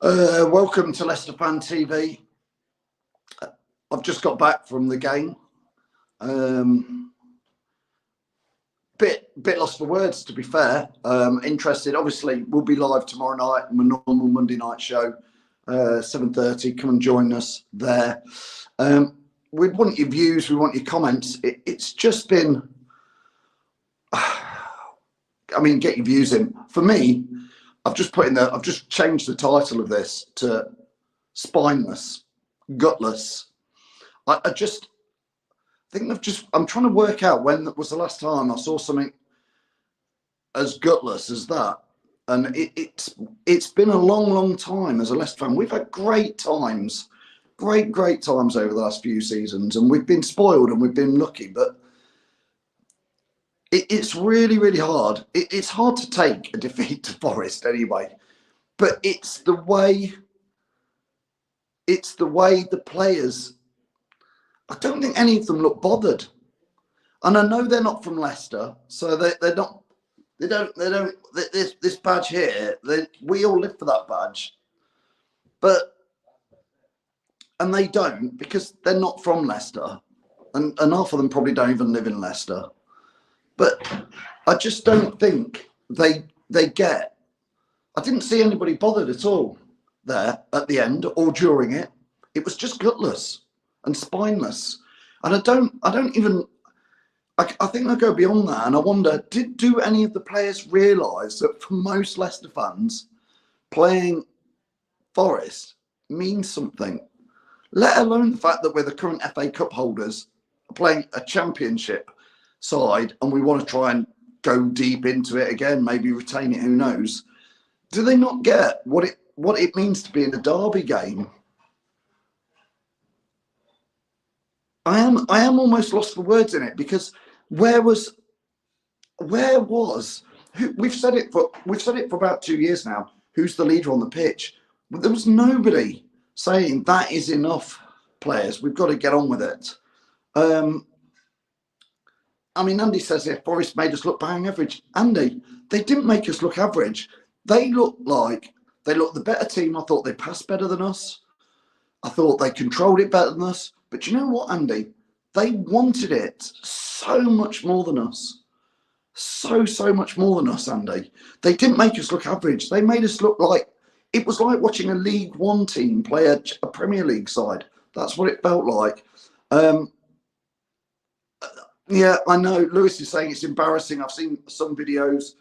Welcome to Leicester Fan TV. I've just got back from the game. Bit lost for words, to be fair. Interested. Obviously, we'll be live tomorrow night on the normal Monday night show, 7:30. Come and join us there. We want your views. We want your comments. It's just been. I mean, get your views in. For me, I've just changed the title of this to spineless, gutless. I think I'm trying to work out when was the last time I saw something as gutless as that. And it's been a long time as a Leicester fan. We've had great times, great times over the last few seasons, and we've been spoiled and we've been lucky, but it's really hard. It's hard to take a defeat to Forest anyway, but it's the way the players. I don't think any of them look bothered, and I know they're not from Leicester, so they're not. They don't. This badge here. We all live for that badge, and they don't because they're not from Leicester, and half of them probably don't even live in Leicester. But I just don't think they get. I didn't see anybody bothered at all there at the end or during it. It was just gutless and spineless, and I don't even. I think I go beyond that, and I wonder: do any of the players realise that for most Leicester fans, playing Forest means something? Let alone the fact that we're the current FA Cup holders, playing a Championship side, and we want to try and go deep into it again, maybe retain it, who knows. Do they not get what it means to be in a derby game? I am almost lost for words in it, because where was we've said it for about 2 years now, who's the leader on the pitch? But there was nobody saying that is enough, players, we've got to get on with it. I mean, Andy says here, Forest made us look bang average. Andy, they didn't make us look average. They looked the better team. I thought they passed better than us. I thought they controlled it better than us. But you know what, Andy? They wanted it so much more than us. So much more than us, Andy. They didn't make us look average. They made us look like, it was like watching a League One team play a Premier League side. That's what it felt like. Yeah, I know. Lewis is saying it's embarrassing. I've seen some videos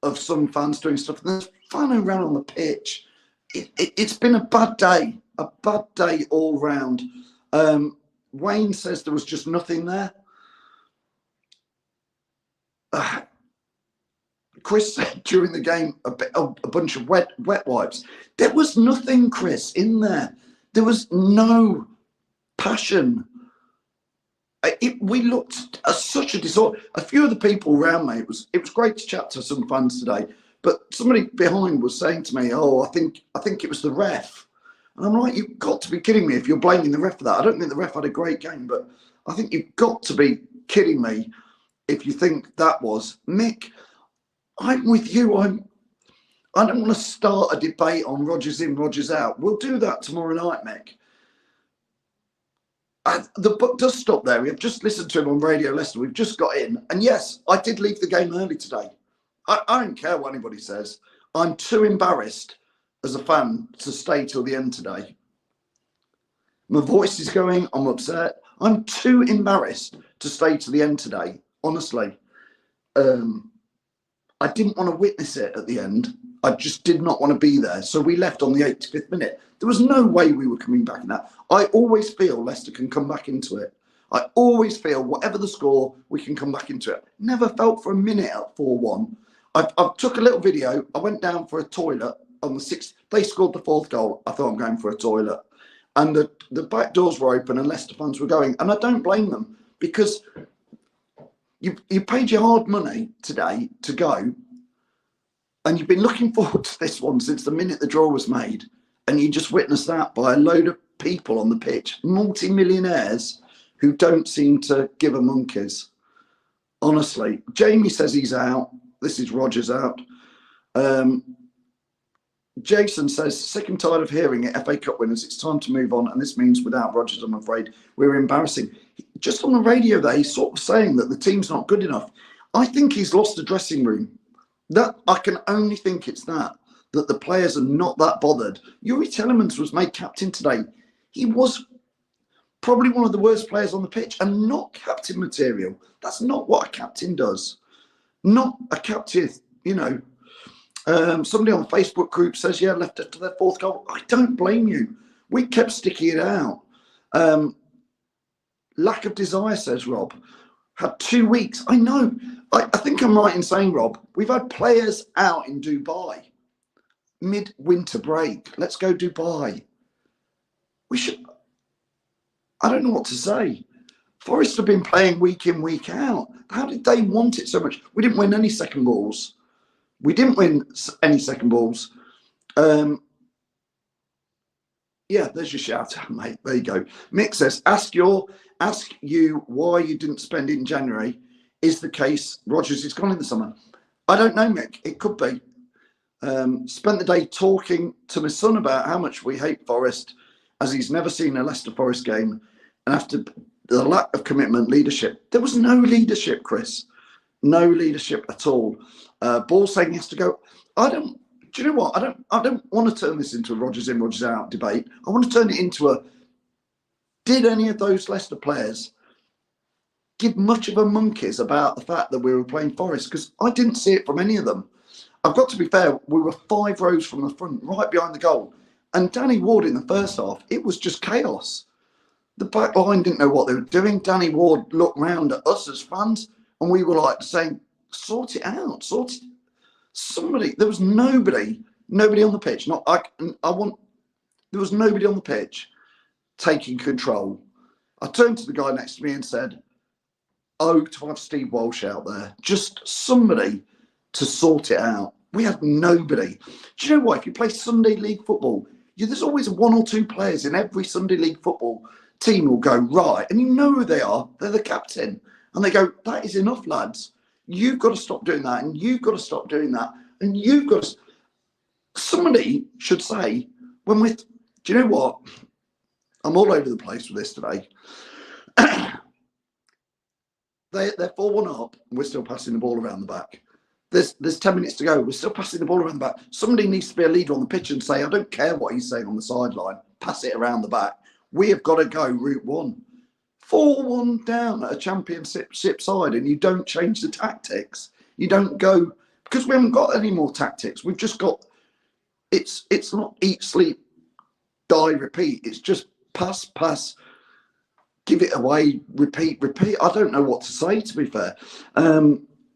of some fans doing stuff, and there's fun around on the pitch. It's been a bad day all round. Wayne says there was just nothing there. Chris said during the game a bunch of wet wipes. There was nothing, Chris, in there. There was no passion. We looked at such a disorder. A few of the people around me, it was great to chat to some fans today, but somebody behind was saying to me, "Oh, I think it was the ref," and I'm like, "You've got to be kidding me if you're blaming the ref for that." I don't think the ref had a great game, but I think you've got to be kidding me if you think that was. Mick, I'm with you. I don't want to start a debate on Rodgers in, Rodgers out. We'll do that tomorrow night, Mick. The book does stop there. We've just listened to him on Radio Leicester. We've just got in. And yes, I did leave the game early today. I don't care what anybody says. I'm too embarrassed as a fan to stay till the end today. My voice is going. I'm upset. I'm too embarrassed to stay to the end today. Honestly. I didn't want to witness it at the end. I just did not want to be there. So we left on the 85th minute. There was no way we were coming back in that. I always feel Leicester can come back into it. I always feel whatever the score, we can come back into it. Never felt for a minute at 4-1. I took a little video. I went down for a toilet on the 6th. They scored the 4th goal. I thought I'm going for a toilet. And the back doors were open and Leicester fans were going. And I don't blame them, because you paid your hard money today to go. And you've been looking forward to this one since the minute the draw was made. And you just witnessed that by a load of people on the pitch, multi-millionaires who don't seem to give a monkeys. Honestly, Jamie says he's out. This is Rodgers out. Jason says, sick and tired of hearing it, FA Cup winners. It's time to move on. And this means without Rodgers, I'm afraid we're embarrassing. Just on the radio there, he's sort of saying that the team's not good enough. I think he's lost the dressing room. That I can only think it's that the players are not that bothered. Yuri Telemans was made captain today. He was probably one of the worst players on the pitch and not captain material. That's not what a captain does. Not a captain, you know. Somebody on the Facebook group says, yeah, left it to their fourth goal. I don't blame you. We kept sticking it out. Lack of desire, says Rob. Had 2 weeks. I know. I think I'm right in saying, Rob, we've had players out in Dubai. Mid-winter break. Let's go Dubai. We should... I don't know what to say. Forest have been playing week in, week out. How did they want it so much? We didn't win any second balls. We didn't win any second balls. Yeah, there's your shout out, mate. There you go. Mick says, ask you why you didn't spend it in January. Is the case Rodgers is gone in the summer? I don't know, Mick. It could be. Spent the day talking to my son about how much we hate Forest, as he's never seen a Leicester Forest game. And after the lack of commitment, leadership, there was no leadership, Chris. No leadership at all. Ball saying he has to go. Do you know what? I don't want to turn this into a Rodgers in, Rodgers out debate. I want to turn it into a, did any of those Leicester players give much of a monkeys about the fact that we were playing Forest? Because I didn't see it from any of them. I've got to be fair, we were 5 rows from the front, right behind the goal. And Danny Ward in the first half, it was just chaos. The back line didn't know what they were doing. Danny Ward looked round at us as fans, and we were like saying, sort it out, sort it. Somebody, there was nobody on the pitch. There was nobody on the pitch taking control. I turned to the guy next to me and said, oh, to have Steve Walsh out there, just somebody to sort it out. We had nobody. Do you know what? If you play Sunday League football, there's always 1 or 2 players in every Sunday League football team will go, right, and you know who they are. They're the captain. And they go, that is enough, lads. You've got to stop doing that, and you've got to stop doing that, and you've got to... Somebody should say, when we're... Do you know what? I'm all over the place with this today. They're 4-1 up, and we're still passing the ball around the back. There's 10 minutes to go. We're still passing the ball around the back. Somebody needs to be a leader on the pitch and say, I don't care what he's saying on the sideline. Pass it around the back. We have got to go route 1. 4-1 down at a championship side, and you don't change the tactics. You don't go, because we haven't got any more tactics. We've just got, it's not eat, sleep, die, repeat. It's just pass, give it away, repeat. I don't know what to say, to be fair.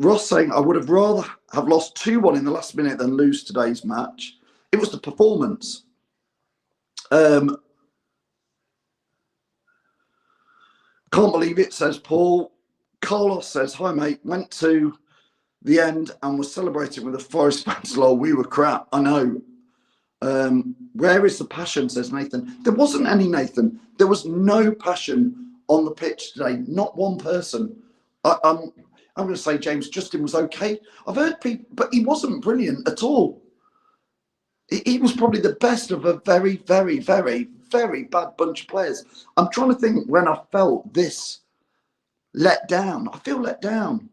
Ross saying, I would have rather have lost 2-1 in the last minute than lose today's match. It was the performance. Can't believe it, says Paul. Carlos says, hi, mate. Went to the end and was celebrating with the Forest fans. Lol, we were crap. I know. Where is the passion, says Nathan. There wasn't any, Nathan. There was no passion on the pitch today. Not one person. I'm going to say James Justin was okay. I've heard people, but he wasn't brilliant at all. He was probably the best of a very, very, very, very bad bunch of players. I'm trying to think when I felt this let down. I feel let down.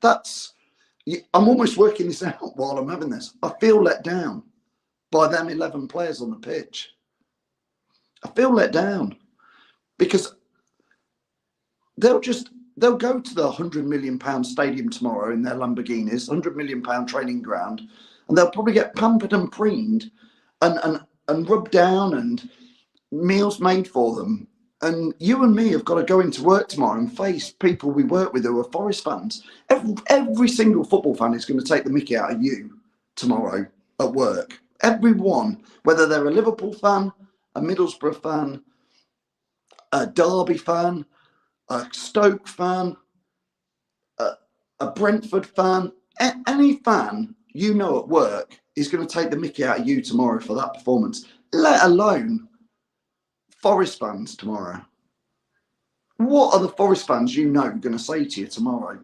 That's... I'm almost working this out while I'm having this. I feel let down by them 11 players on the pitch. I feel let down because they'll go to the £100 million stadium tomorrow in their Lamborghinis, £100 million training ground, and they'll probably get pampered and preened and rubbed down and meals made for them. And you and me have got to go into work tomorrow and face people we work with who are Forest fans. Every single football fan is going to take the mickey out of you tomorrow at work. Everyone, whether they're a Liverpool fan, a Middlesbrough fan, a Derby fan, a Stoke fan, a Brentford fan, any fan you know at work is going to take the mickey out of you tomorrow for that performance, let alone Forest fans tomorrow. What are the Forest fans you know going to say to you tomorrow?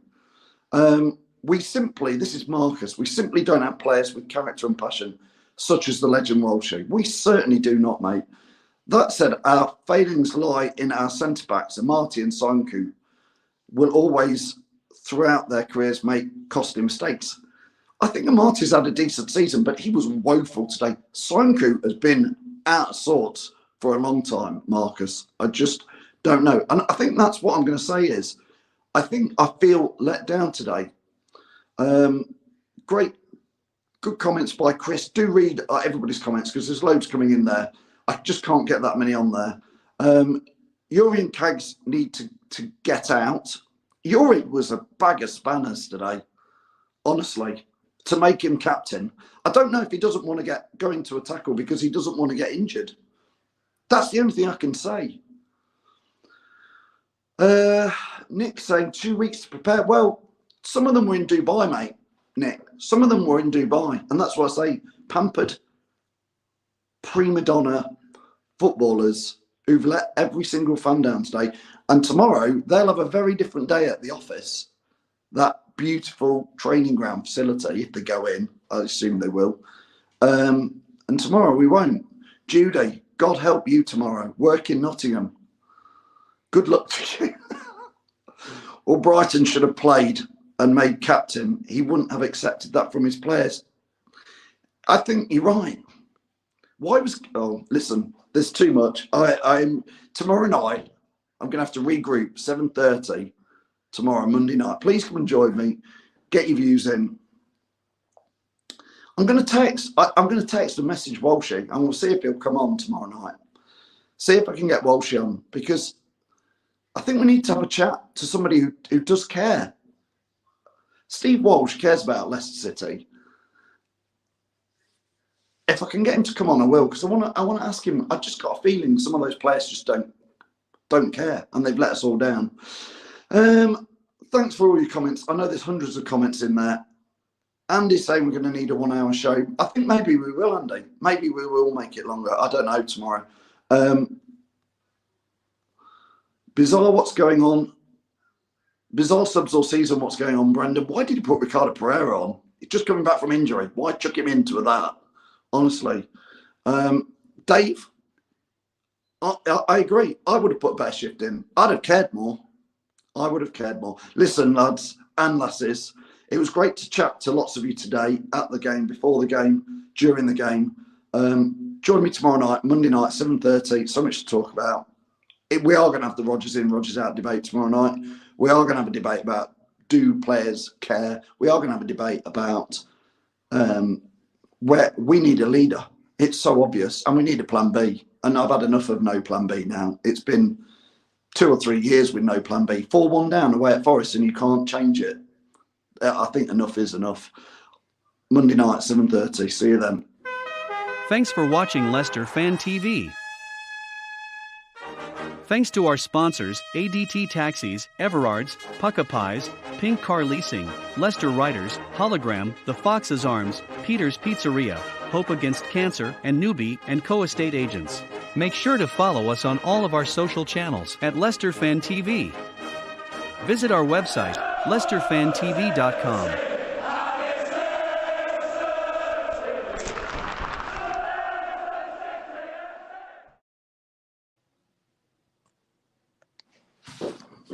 this is Marcus, we simply don't have players with character and passion, such as the legend Walshy. We certainly do not, mate. That said, our failings lie in our centre-backs, and Marty and Sonku will always, throughout their careers, make costly mistakes. I think Marty's had a decent season, but he was woeful today. Sonku has been out of sorts for a long time, Marcus. I just don't know. And I think that's what I'm going to say is, I feel let down today. Great, good comments by Chris. Do read everybody's comments because there's loads coming in there. I just can't get that many on there. Yuri and Kags need to get out. Yuri was a bag of spanners today, honestly, to make him captain. I don't know if he doesn't want to go into a tackle because he doesn't want to get injured. That's the only thing I can say. Nick saying 2 weeks to prepare. Well, some of them were in Dubai, mate, Nick. Some of them were in Dubai. And that's why I say pampered, prima donna footballers who've let every single fan down today. And tomorrow, they'll have a very different day at the office. That beautiful training ground facility, if they go in, I assume they will. And tomorrow we won't. Judy, God help you tomorrow. Work in Nottingham. Good luck to you. Or Brighton should have played and made captain. He wouldn't have accepted that from his players. I think you're right. Listen, there's too much. I'm tomorrow night, I'm going to have to regroup 7:30 tomorrow, Monday night. Please come and join me. Get your views in. I'm going to text and message Walshy, and we'll see if he'll come on tomorrow night. See if I can get Walshy on, because I think we need to have a chat to somebody who does care. Steve Walsh cares about Leicester City. If I can get him to come on, I will, because I want to ask him. I've just got a feeling some of those players just don't care, and they've let us all down. Thanks for all your comments. I know there's hundreds of comments in there. Andy's saying we're going to need a 1 hour show. I think maybe we will, Andy. Maybe we will make it longer. I don't know tomorrow. Bizarre, what's going on? Bizarre subs all season, what's going on, Brendan? Why did you put Ricardo Pereira on? He's just coming back from injury. Why chuck him into that? Honestly. Dave, I agree. I would have put a better shift in. I'd have cared more. I would have cared more. Listen, lads and lasses, it was great to chat to lots of you today at the game, before the game, during the game. Join me tomorrow night, Monday night, 7:30. So much to talk about. We are going to have the Rodgers in, Rodgers out debate tomorrow night. We are going to have a debate about, do players care? We are going to have a debate about where we need a leader. It's so obvious, and we need a plan B. And I've had enough of no plan B now. It's been 2 or 3 years with no plan B. 4-1 down away at Forest, and you can't change it. I think enough is enough. Monday night, 7:30. See you then. Thanks for watching Leicester Fan TV. Thanks to our sponsors, ADT Taxis, Everard's, Pucka Pies, Pink Car Leasing, Leicester Riders, Hologram, The Fox's Arms, Peter's Pizzeria, Hope Against Cancer, and Newbie & Co. Estate Agents. Make sure to follow us on all of our social channels at Leicester Fan TV. Visit our website, LeicesterFanTV.com.